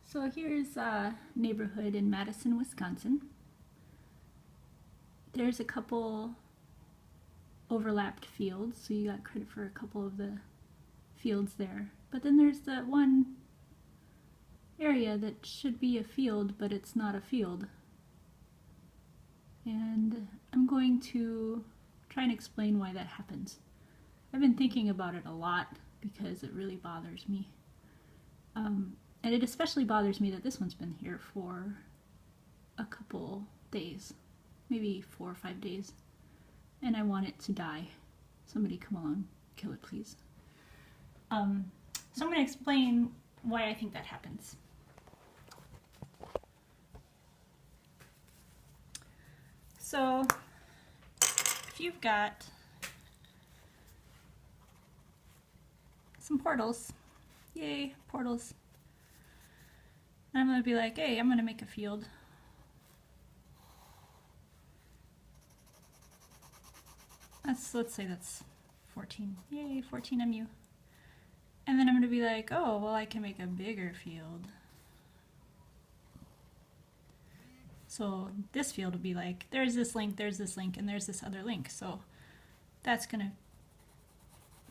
So here's a neighborhood in Madison, Wisconsin. There's a couple overlapped fields, so you got credit for a couple of the fields there. But then there's that one area that should be a field, but it's not a field. And I'm going to try and explain why that happens. I've been thinking about it a lot because it really bothers me. And it especially bothers me that this one's been here for a couple days, maybe 4 or 5 days, and I want it to die. Somebody come along, kill it please. So I'm going to explain why I think that happens. So if you've got some portals, yay, portals. And I'm going to be like, hey, I'm going to make a field. Let's say that's 14. Yay, 14 MU. And then I'm going to be like, oh, well, I can make a bigger field. So this field will be like, there's this link, and there's this other link. So that's going to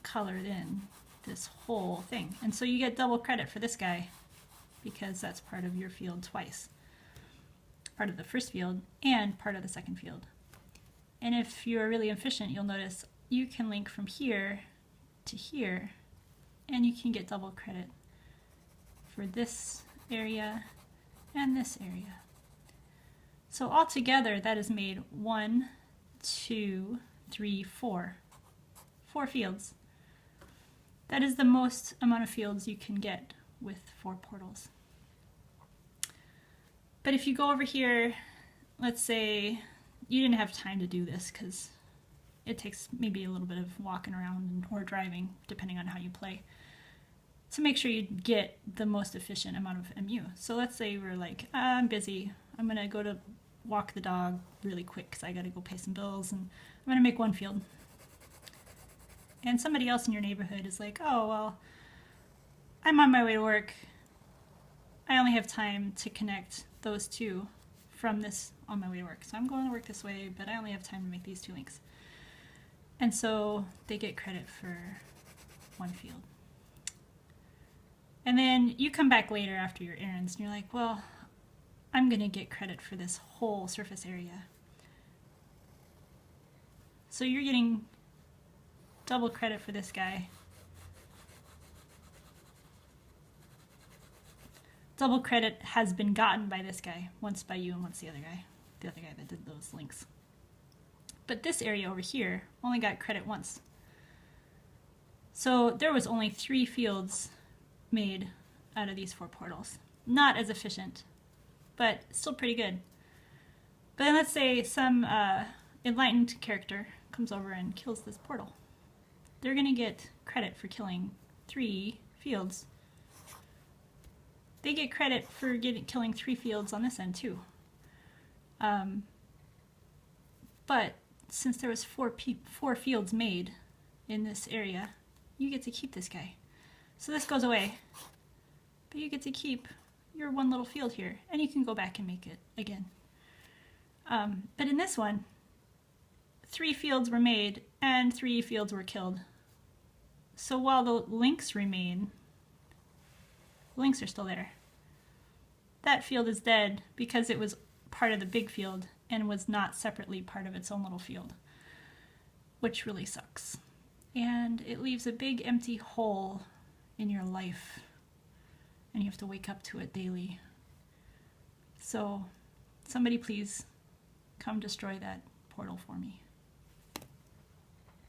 color in this whole thing. And so you get double credit for this guy, because that's part of your field twice. Part of the first field and part of the second field. And if you're really efficient, you'll notice you can link from here to here, and you can get double credit for this area and this area. So altogether, that has made 1, 2, 3, 4. 4 fields. That is the most amount of fields you can get with 4 portals. But if you go over here, let's say you didn't have time to do this because it takes maybe a little bit of walking around or driving, depending on how you play, to make sure you get the most efficient amount of MU. So let's say we're like, I'm busy, I'm going to go to walk the dog really quick because I got to go pay some bills, and I'm going to make 1 field. And somebody else in your neighborhood is like, oh, well, I'm on my way to work. I only have time to connect those 2 from this on my way to work. So I'm going to work this way, but I only have time to make these 2 links. And so they get credit for 1 field. And then you come back later after your errands and you're like, well, I'm going to get credit for this whole surface area. So you're getting double credit for this guy. Double credit has been gotten by this guy, once by you and once the other guy that did those links. But this area over here only got credit once. So there was only 3 fields made out of these 4 portals. Not as efficient, but still pretty good. But then let's say some enlightened character comes over and kills this portal. They're going to get credit for killing 3 fields. They get credit for killing 3 fields on this end too. But since there was 4 fields made in this area, you get to keep this guy. So this goes away, but you get to keep your 1 little field here, and you can go back and make it again. But in this one, 3 fields were made and 3 fields were killed. So while the links remain, the links are still there. That field is dead because it was part of the big field and was not separately part of its own little field, which really sucks. And it leaves a big empty hole in your life, and you have to wake up to it daily. So somebody please come destroy that portal for me.